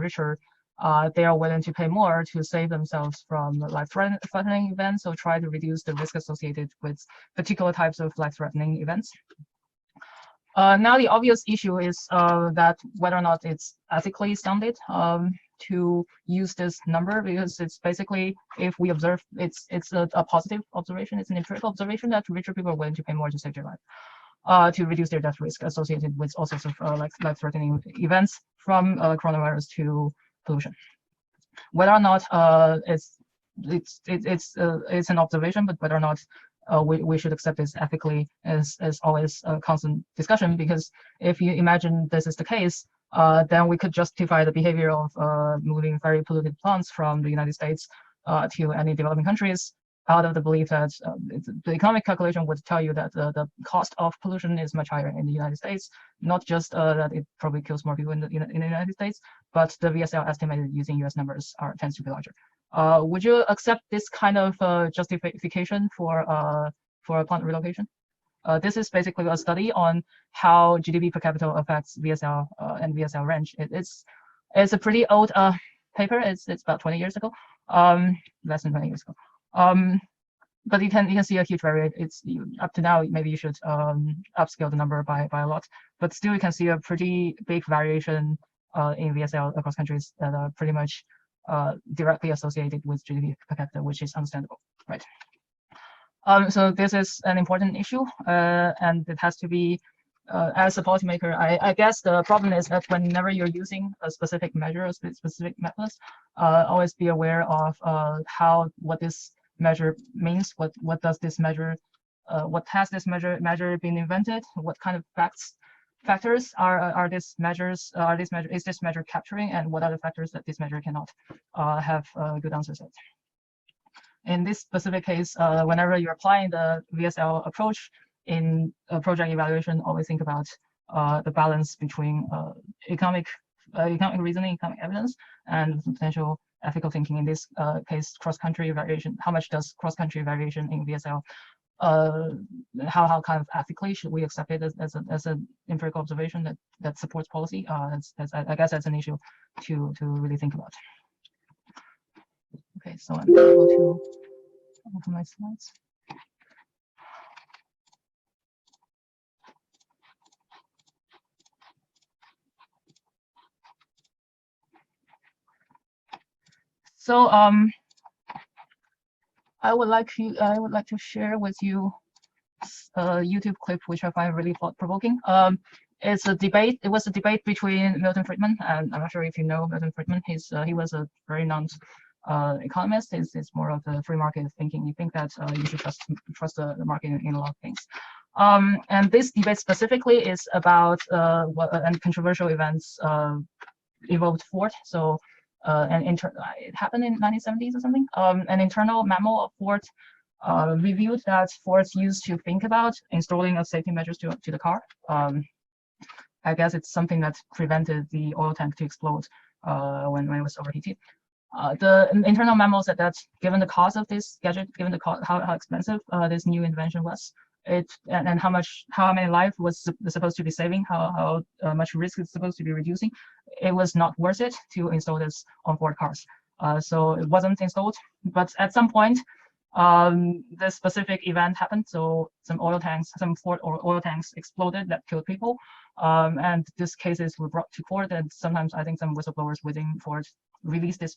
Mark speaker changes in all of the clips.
Speaker 1: richer, they are willing to pay more to save themselves from life-threatening events, so try to reduce the risk associated with particular types of life-threatening events. Now the obvious issue is that whether or not it's ethically sounded to use this number, because it's basically, if we observe, it's a positive observation, it's an empirical observation that richer people are willing to pay more to save their life, to reduce their death risk associated with all sorts of life-threatening events, from coronavirus to pollution. Whether or not it's an observation, but whether or not we should accept this ethically is always a constant discussion, because if you imagine this is the case, then we could justify the behavior of moving very polluted plants from the United States to any developing countries, out of the belief that the economic calculation would tell you that the cost of pollution is much higher in the United States, not just that it probably kills more people in the United States, but the VSL estimated using US numbers tends to be larger. Would you accept this kind of justification for plant relocation? This is basically a study on how GDP per capita affects VSL and VSL range. It's a pretty old paper. It's about 20 years ago, less than 20 years ago. But you can see a huge variation. It's up to now. Maybe you should upscale the number by a lot, but still you can see a pretty big variation in VSL across countries that are pretty much directly associated with GDP per capita, which is understandable, right? So this is an important issue, and it has to be, as a policymaker, I guess the problem is that whenever you're using a specific measure, a specific method, always be aware of what this measure means. What does this measure? What has this measure been invented? What kind of factors are these measures? Is this measure capturing, and what are the factors that this measure cannot have good answers at? In this specific case, whenever you're applying the VSL approach in project evaluation, always think about the balance between economic reasoning, economic evidence, and potential ethical thinking. In this case, cross-country variation. How much does cross-country variation in VSL? How kind of ethically should we accept it as an empirical observation that supports policy? I guess that's an issue to really think about. Okay, so I'm going to go to my slides. So I would like to share with you a YouTube clip which I find really thought-provoking. It's a debate. It was a debate between Milton Friedman, and I'm not sure if you know Milton Friedman. He was a very economist. It's more of the free market thinking. You think that you should trust the market in a lot of things. And this debate specifically is about and controversial events involved Ford. So it happened in 1970s or something. An internal memo of Ford revealed that Ford used to think about installing a safety measures to the car. I guess it's something that prevented the oil tank to explode when it was overheated. The internal memo said that given the cost of this gadget, given the how expensive this new invention was, and how many lives was supposed to be saving, how much risk it's supposed to be reducing, it was not worth it to install this on Ford cars. So it wasn't installed. But at some point, this specific event happened. So some Ford oil tanks exploded that killed people, and these cases were brought to court. And sometimes I think some whistleblowers within Ford released this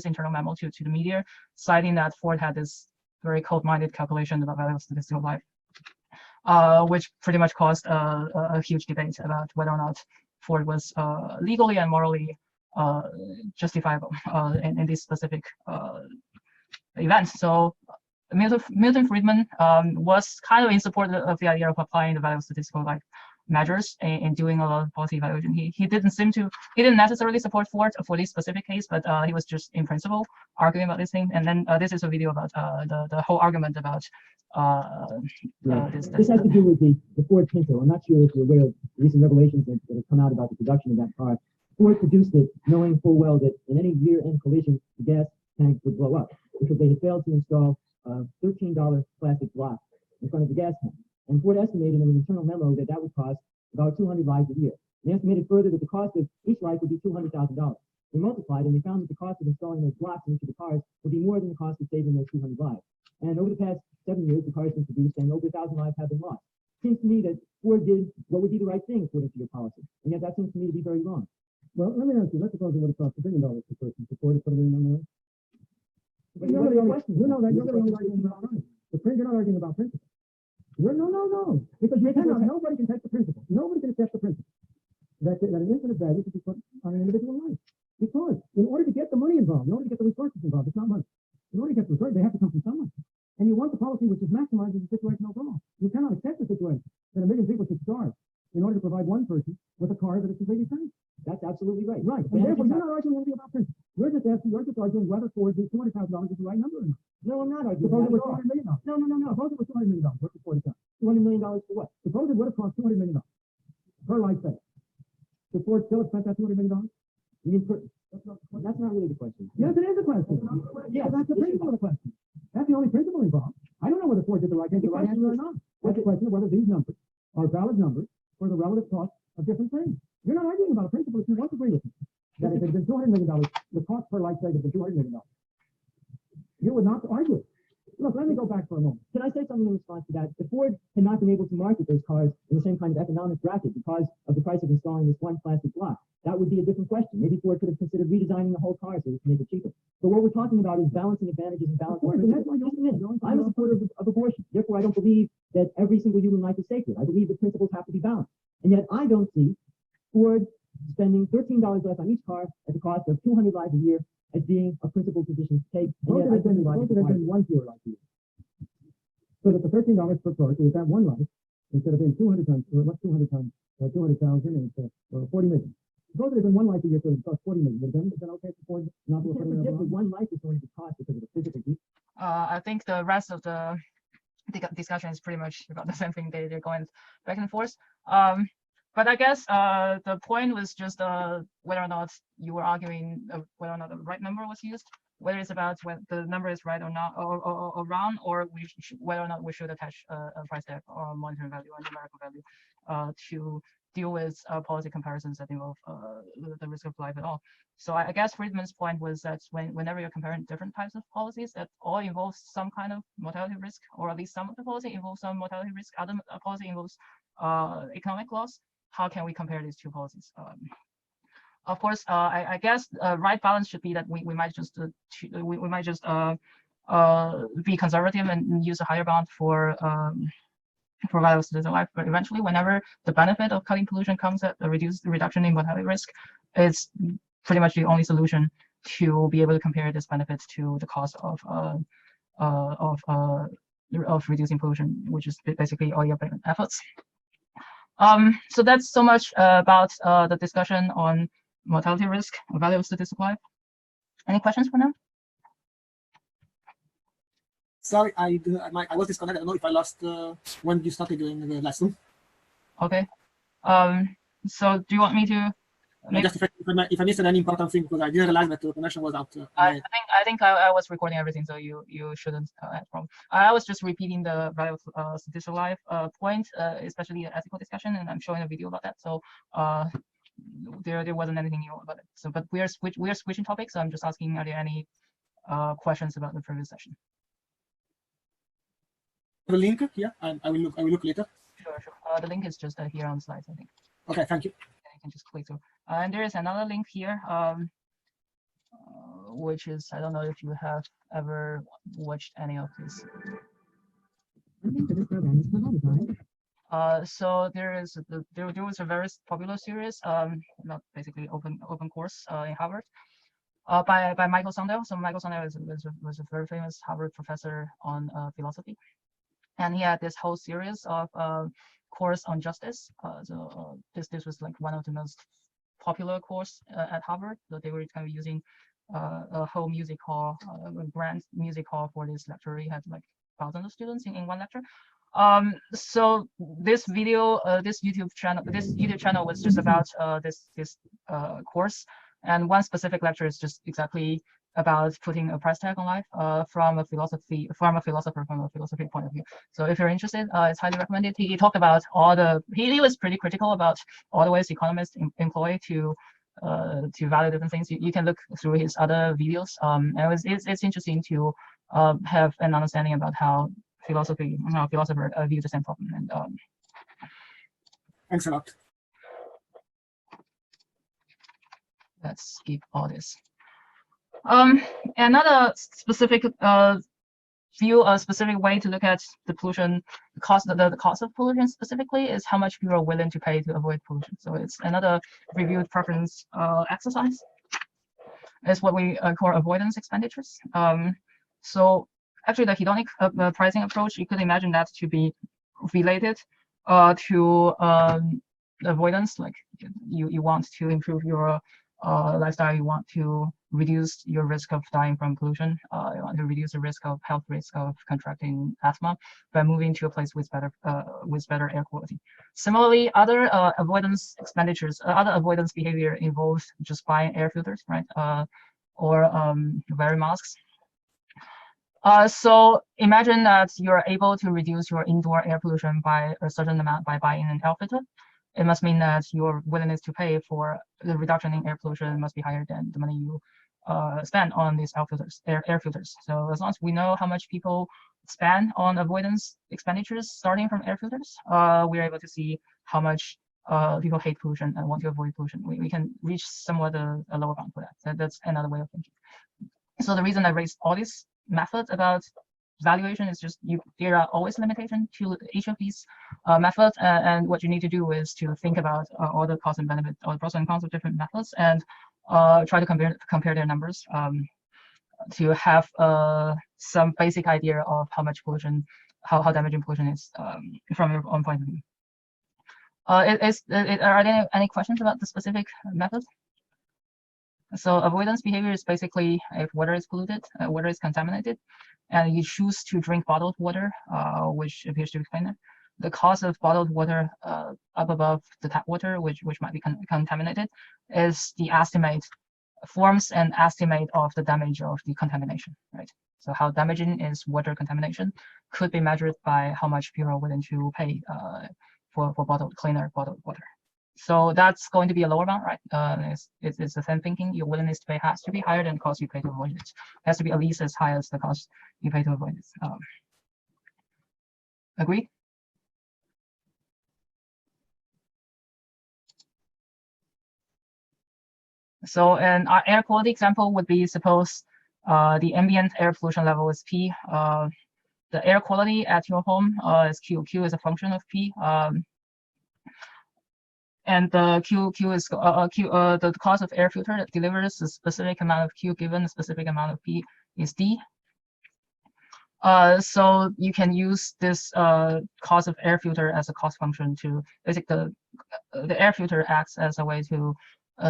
Speaker 1: internal memo to the media, citing that Ford had this very cold-minded calculation about value of statistical life, which pretty much caused a huge debate about whether or not Ford was legally and morally justifiable in this specific event. So Milton Friedman was kind of in support of the idea of applying the value of statistical life measures in doing a lot of policy evaluation. He didn't necessarily support Ford for this specific case, but he was just in principle arguing about this thing. And then this is a video about the whole argument about this.
Speaker 2: This has to do with the Ford Pinto. I'm not sure if you're aware of recent revelations that have come out about the production of that car. Ford produced it knowing full well that in any rear-end collision, the gas tank would blow up because they had failed to install a $13 plastic block in front of the gas tank. And Ford estimated in an internal memo that would cost about 200 lives a year. They estimated further that the cost of each life would be $200,000. They multiplied and they found that the cost of installing those blocks in each of the cars would be more than the cost of saving those 200 lives. And over the past 7 years, the cars have been produced and over 1,000 lives have been lost. It seems to me that Ford did what would be the right thing according to your policy, and yet that seems to me to be very wrong. Well, let me ask you, let's suppose it would have cost $1 billion per person to Ford to put it in on the list. But you know that you're the only arguing about money. You're not arguing about principle. No. Because nobody can take the principle. Nobody can accept the principle that an infinite value should be put on an individual life. Because in order to get the money involved, in order to get the resources involved, it's not money. In order to get the resources, they have to come from someone. And you want the policy which is maximizing the situation overall. You cannot accept the situation that a million people should starve in order to provide one person with a car that is completely safe. That's absolutely right. Right. And therefore, you're not arguing anything about principle. You're just arguing whether Ford did $200,000 is the right number or not. No, I'm not arguing. Suppose it was $200 million. No. Suppose it was $200 million. What's the Ford account? $200 million for what? Suppose it would have cost $200 million per life saved. Did Ford still have spent that $200 million? You mean that's not really the question. Yes, it is the question. Yes, that's the principle of the question. That's the only principle involved. I don't know whether Ford did the right thing or not. That's the question of whether these numbers are valid numbers for the relative cost of different things. You're not arguing about a principle if you don't agree with me. That if it had been $200 million, the cost per life saved had been $200 million. You would not argue it. Look, let me go back for a moment. Can I say something in response to that? If Ford had not been able to market those cars in the same kind of economic bracket because of the price of installing this one plastic block, that would be a different question. Maybe Ford could have considered redesigning the whole car so as to make it cheaper. But what we're talking about is balancing advantages and balancing. I'm a supporter of abortion. Therefore, I don't believe that every single human life is sacred. I believe the principles have to be balanced. And yet I don't see Ford spending $13 less on each car at the cost of 200 lives a year as being a principled position to take. Both have been one fewer life a year. So that the $13 per car is that one life instead of being 200 times, or what's 200 times, 200,000 and 40 million. Suppose it had been one life a year, so it cost 40 million. Would it have been okay for Ford not to put it in one life is going to cost because of the physical deep?
Speaker 1: I think the rest of the discussion is pretty much about the same thing. They're going back and forth. But I guess the point was just whether or not you were arguing whether or not the right number was used, whether it's about whether the number is right or not, or wrong, or whether or not we should attach a price tag or monetary value or numerical value to deal with policy comparisons that involve the risk of life at all. So I guess Friedman's point was that whenever you're comparing different types of policies that all involves some kind of mortality risk, or at least some of the policy involves some mortality risk, other policy involves economic loss, how can we compare these two policies? Of course, I guess right balance should be that we might just be conservative and use a higher bound for value of citizen life. But eventually, whenever the benefit of cutting pollution comes at a reduction in mortality risk, it's pretty much the only solution to be able to compare this benefit to the cost of reducing pollution, which is basically all your efforts. So that's so much about the discussion on mortality risk, value of statistical life. Any questions for now?
Speaker 3: Sorry, I was disconnected. I don't know if I lost when you started doing the lesson.
Speaker 1: Okay. So do you want me to?
Speaker 3: Just if I missed any important thing, because I didn't realize that the connection was out.
Speaker 1: I think I was recording everything, so you shouldn't have problem. I was just repeating the value of statistical life point, especially the ethical discussion, and I'm showing a video about that. So there wasn't anything new about it. So, but we are switching topics. So I'm just asking, are there any questions about the previous session?
Speaker 3: The link here, I will look later.
Speaker 1: Sure. The link is just here on the slides, I think.
Speaker 3: Okay, thank you.
Speaker 1: You can just click through. And there is another link here, which is, I don't know if you have ever watched any of this. So there was a very popular series, not basically open course in Harvard, by Michael Sandel. So Michael Sandel was a very famous Harvard professor on philosophy, and he had this whole series of course on justice. So this was like one of the most popular course at Harvard. So they were kind of using a whole music hall, grand music hall for this lecture. He had like thousands of students in one lecture. So this video, this YouTube channel was just about this course, And one specific lecture is just exactly about putting a price tag on life from a philosophy point of view. So if you're interested, it's highly recommended. He talked about all the, he was pretty critical about all the ways economists employ to value different things. You can look through his other videos. And it's interesting to have an understanding about how philosophers view the same problem. And
Speaker 3: Thanks a lot.
Speaker 1: let's skip all this. Another specific view, a specific way to look at the pollution, the cost of pollution specifically is how much people are willing to pay to avoid pollution. So it's another reviewed preference exercise. It's what we call avoidance expenditures. So actually, the hedonic pricing approach, you could imagine that to be related to avoidance. Like you want to improve your lifestyle, you want to reduce your risk of dying from pollution, you want to reduce the health risk of contracting asthma by moving to a place with better air quality. Similarly, other avoidance expenditures, other avoidance behavior involves just buying air filters, right? Or wearing masks. So imagine that you're able to reduce your indoor air pollution by a certain amount by buying an air filter. It must mean that your willingness to pay for the reduction in air pollution must be higher than the money you spend on these air filters. So as long as we know how much people spend on avoidance expenditures starting from air filters, we're able to see how much people hate pollution and want to avoid pollution. We can reach somewhat a lower bound for that. So that's another way of thinking. So the reason I raised all these methods about valuation is just there are always limitations to each of these methods, and what you need to do is to think about all the cost and benefit, or the pros and cons of different methods, and try to compare their numbers to have some basic idea of how much pollution, how damaging pollution is from your own point of view. Are there any questions about the specific methods? So avoidance behavior is basically if water is polluted, water is contaminated, and you choose to drink bottled water, which appears to explain it. The cost of bottled water up above the tap water, which might be contaminated, is the forms an estimate of the damage of the contamination, right? So how damaging is water contamination could be measured by how much people are willing to pay for cleaner bottled water. So that's going to be a lower bound, right? It's the same thinking. Your willingness to pay has to be higher than the cost you pay to avoid it. It has to be at least as high as the cost you pay to avoid it. Agree? So an air quality example would be, suppose the ambient air pollution level is P. The air quality at your home is Q. Q is a function of P. And the Q is the cost of air filter that delivers a specific amount of Q given a specific amount of P is D. So you can use this cost of air filter as a cost function to basically the air filter acts as a way to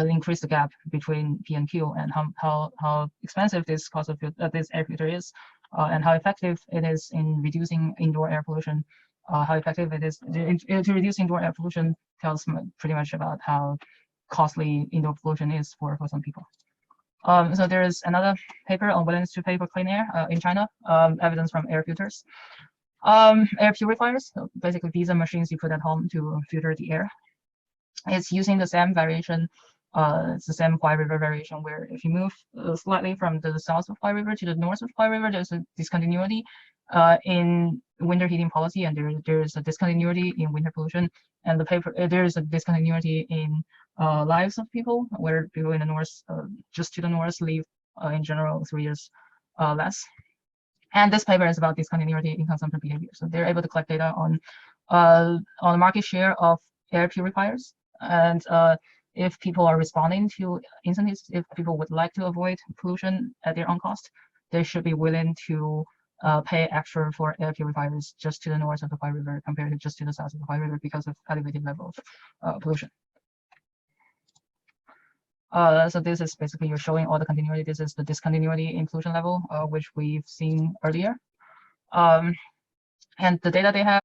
Speaker 1: increase the gap between P and Q, and how expensive this cost of this air filter is, and how effective it is in reducing indoor air pollution. How effective it is to reduce indoor air pollution tells pretty much about how costly indoor pollution is for some people. So there is another paper on willingness to pay for clean air in China, evidence from air filters. Air purifiers, so basically these are machines you put at home to filter the air. It's using the same variation, it's the same Huai River variation, where if you move slightly from the south of Huai River to the north of Huai River, there's a discontinuity in winter heating policy, and there's a discontinuity in winter pollution, and there's a discontinuity in lives of people, where people in the north, just to the north, live in general 3 years less. And this paper is about discontinuity in consumption behavior. So they're able to collect data on the market share of air purifiers, and if people are responding to incentives, if people would like to avoid pollution at their own cost, they should be willing to pay extra for air purifiers just to the north of the Huai River compared to just to the south of the Huai River because of elevated level of pollution. So this is basically you're showing all the continuity. This is the discontinuity in pollution level, which we've seen earlier. And the data they have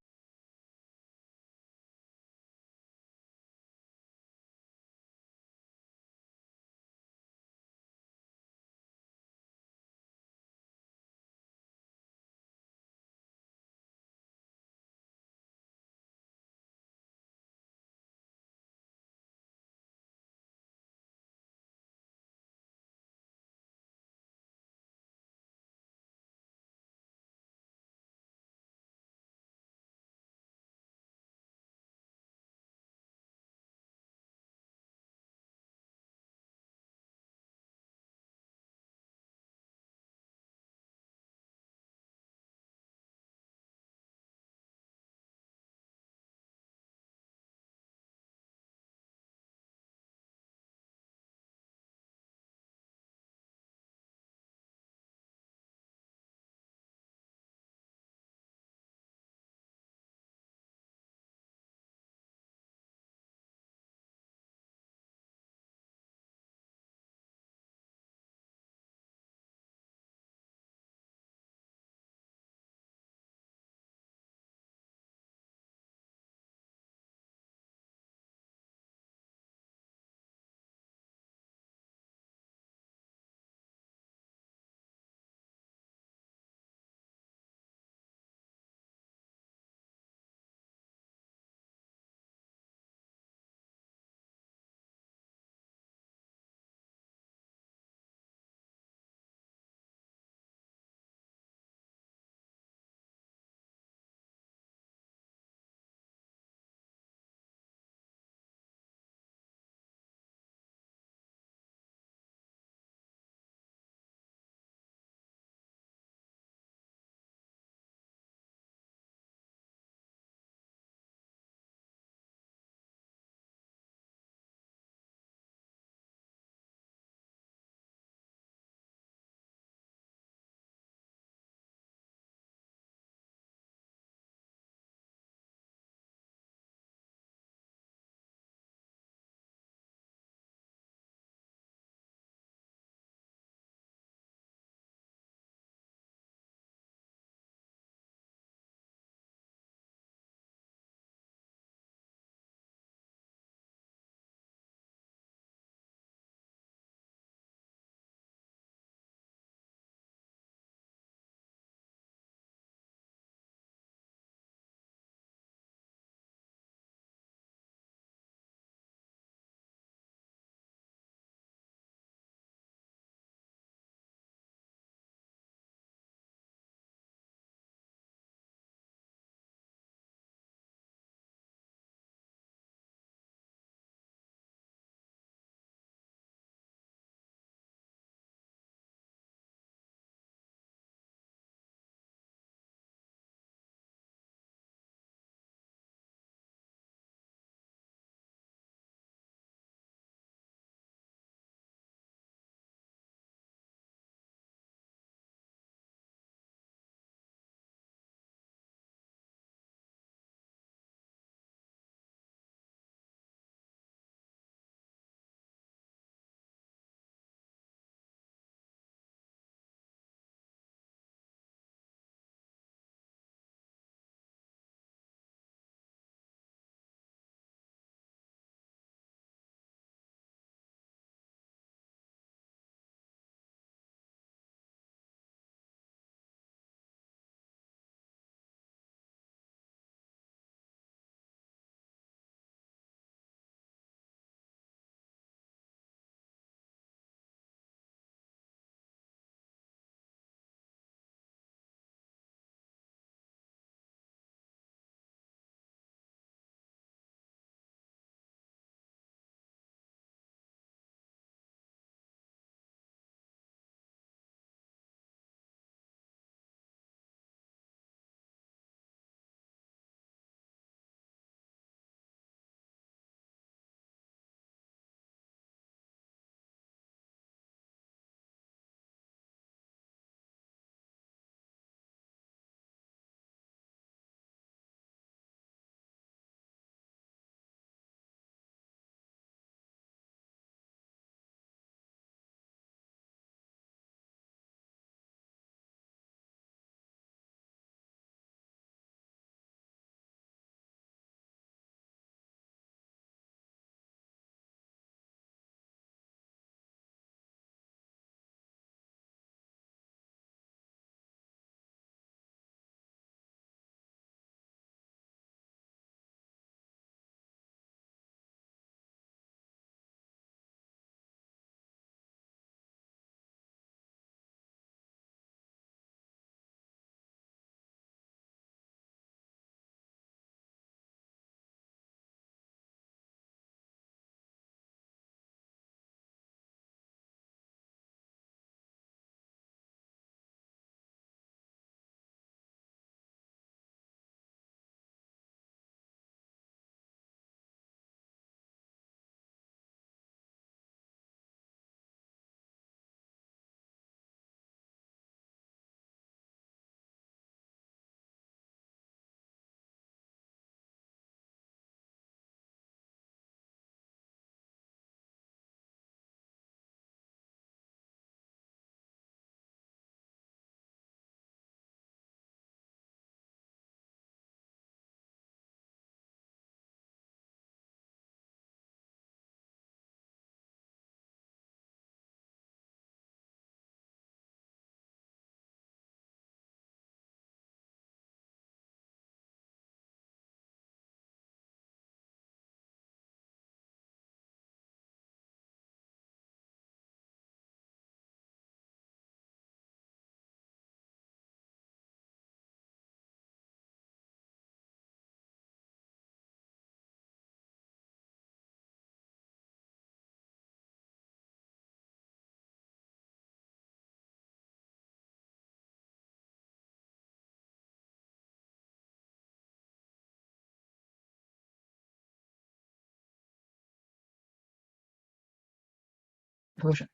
Speaker 1: pollution.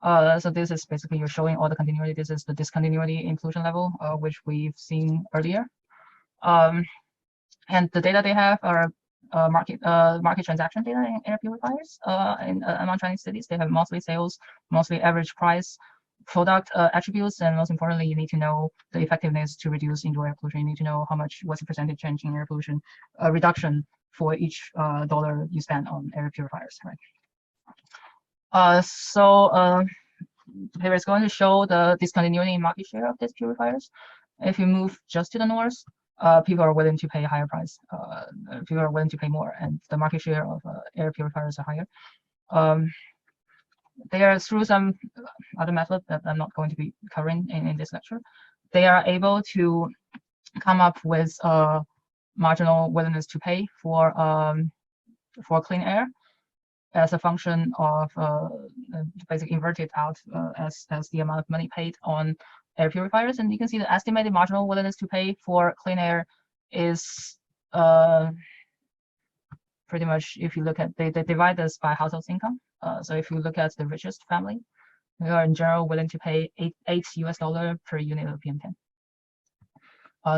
Speaker 1: So this is basically you're showing all the continuity. This is the discontinuity in pollution level, which we've seen earlier. And the data they have are market transaction data in air purifiers among Chinese cities. They have monthly sales, monthly average price, product attributes, and most importantly, you need to know the effectiveness to reduce indoor air pollution. You need to know what's the percentage change in air pollution reduction for each dollar you spend on air purifiers, right? The paper is going to show the discontinuity in market share of these purifiers. If you move just to the north, people are willing to pay a higher price. People are willing to pay more, and the market share of air purifiers are higher. They are through some other method that I'm not going to be covering in this lecture. They are able to come up with a marginal willingness to pay for clean air as a function of basically inverted out as the amount of money paid on air purifiers. And you can see the estimated marginal willingness to pay for clean air is pretty much, if you look at, they divide this by household income. So if you look at the richest family, they are in general willing to pay $8 per unit of PM10.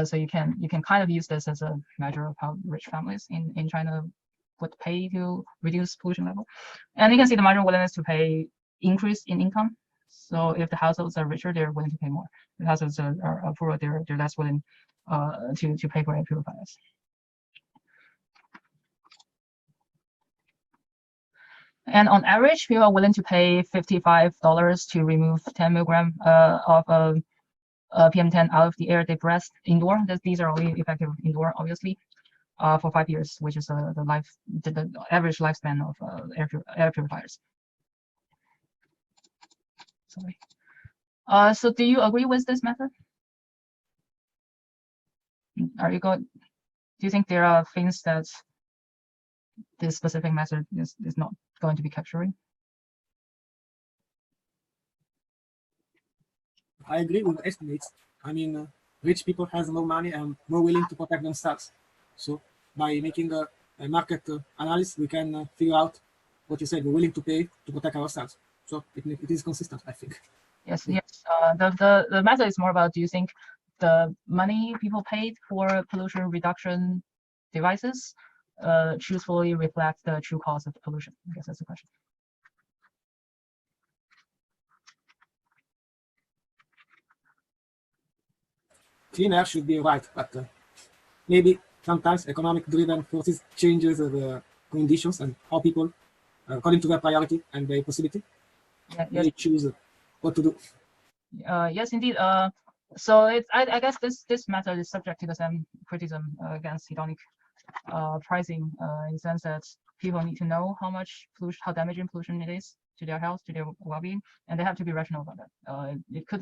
Speaker 1: So you can kind of use this as a measure of how rich families in China would pay to reduce pollution level. And you can see the marginal willingness to pay increase in income. So if the households are richer, they're willing to pay more. If the households are poorer, they're less willing to pay for air purifiers. And on average, people are willing to pay $55 to remove 10 milligram of PM10 out of the air they breathe indoor. These are only effective indoor, obviously, for 5 years, which is the average lifespan of air purifiers. Sorry. So do you agree with this method? Do you think there are things that this specific method is not going to be capturing?
Speaker 3: I agree with the estimates. I mean, rich people has more money and more willing to protect themselves. So by making a market analysis, we can figure out what you said. We're willing to pay to protect ourselves. So it is consistent, I think.
Speaker 1: Yes, yes. The method is more about, do you think the money people paid for pollution reduction devices truthfully reflect the true cause of the pollution? I guess that's the question.
Speaker 3: Clean air should be right, but maybe sometimes economic-driven forces changes the conditions and how people, according to their priority and their possibility, they choose what to do.
Speaker 1: Yes, indeed. So I guess this method is subject to the same criticism against hedonic pricing in the sense that people need to know how damaging pollution it is to their health, to their well-being, and they have to be rational about that.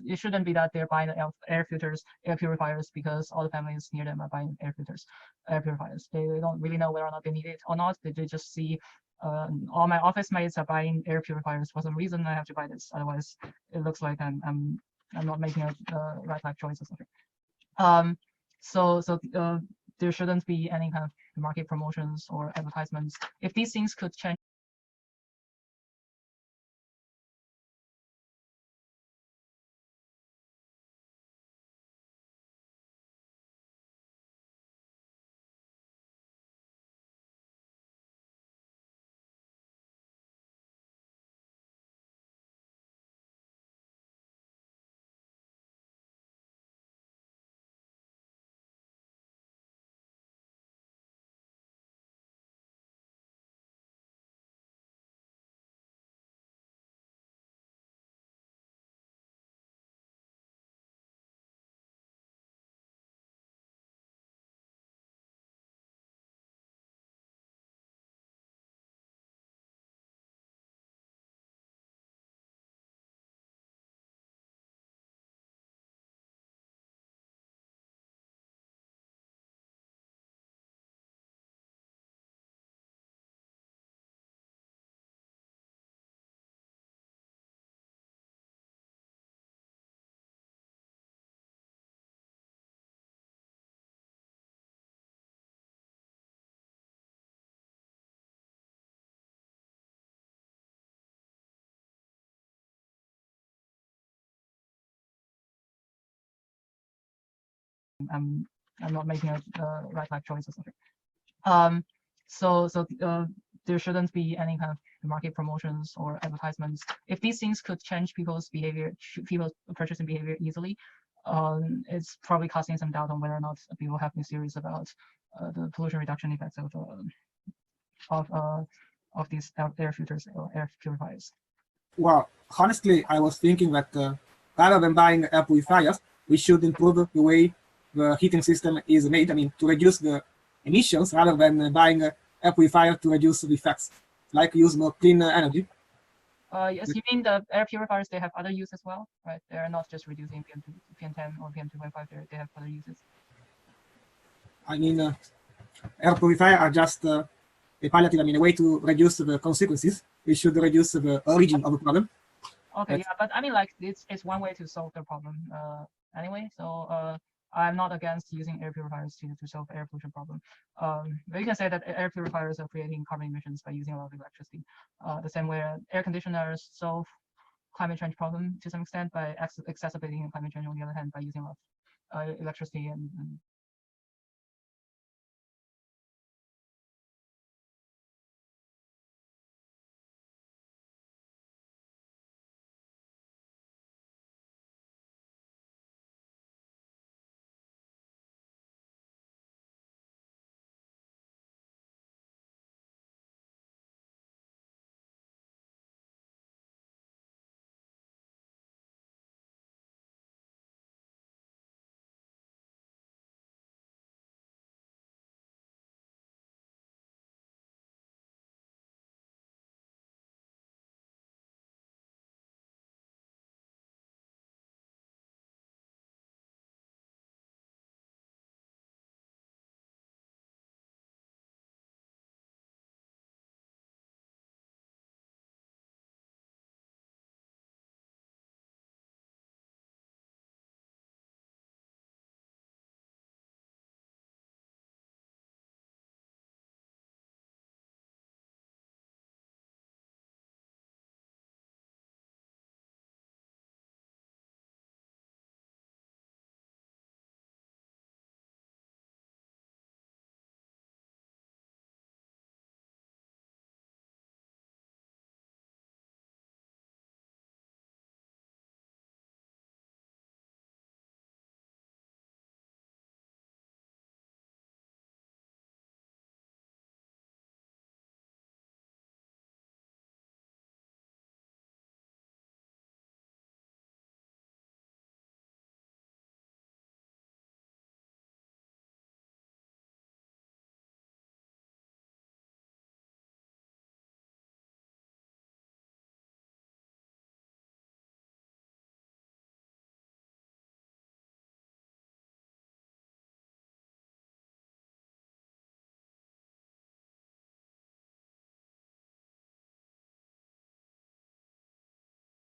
Speaker 1: It shouldn't be that they're buying air purifiers because all the families near them are buying air purifiers. They don't really know whether or not they need it or not. They just see all my office mates are buying air purifiers for some reason. I have to buy this, otherwise it looks like I'm not making a right life choice or something. So there shouldn't be any kind of market promotions or advertisements. If these things could change I'm not making a right life choice or something. There shouldn't be any kind of market promotions or advertisements. If these things could change people's behavior, people's purchasing behavior easily, it's probably casting some doubt on whether or not people have been serious about the pollution reduction effects of these air filters or air purifiers.
Speaker 3: Well, honestly, I was thinking that rather than buying air purifiers, we should improve the way the heating system is made. I mean, to reduce the emissions rather than buying air purifier to reduce the effects, like use more clean energy.
Speaker 1: Yes, you mean the air purifiers, they have other use as well, right? They're not just reducing PM10 or PM2.5, they have other uses.
Speaker 3: I mean, air purifier are just a palliative, I mean, a way to reduce the consequences. We should reduce the origin of the problem.
Speaker 1: Okay, yeah, but I mean, like, it's one way to solve the problem anyway. So I'm not against using air purifiers to solve air pollution problem. But you can say that air purifiers are creating carbon emissions by using a lot of electricity. The same way air conditioners solve climate change problem to some extent by exacerbating climate change on the other hand by using a lot of electricity and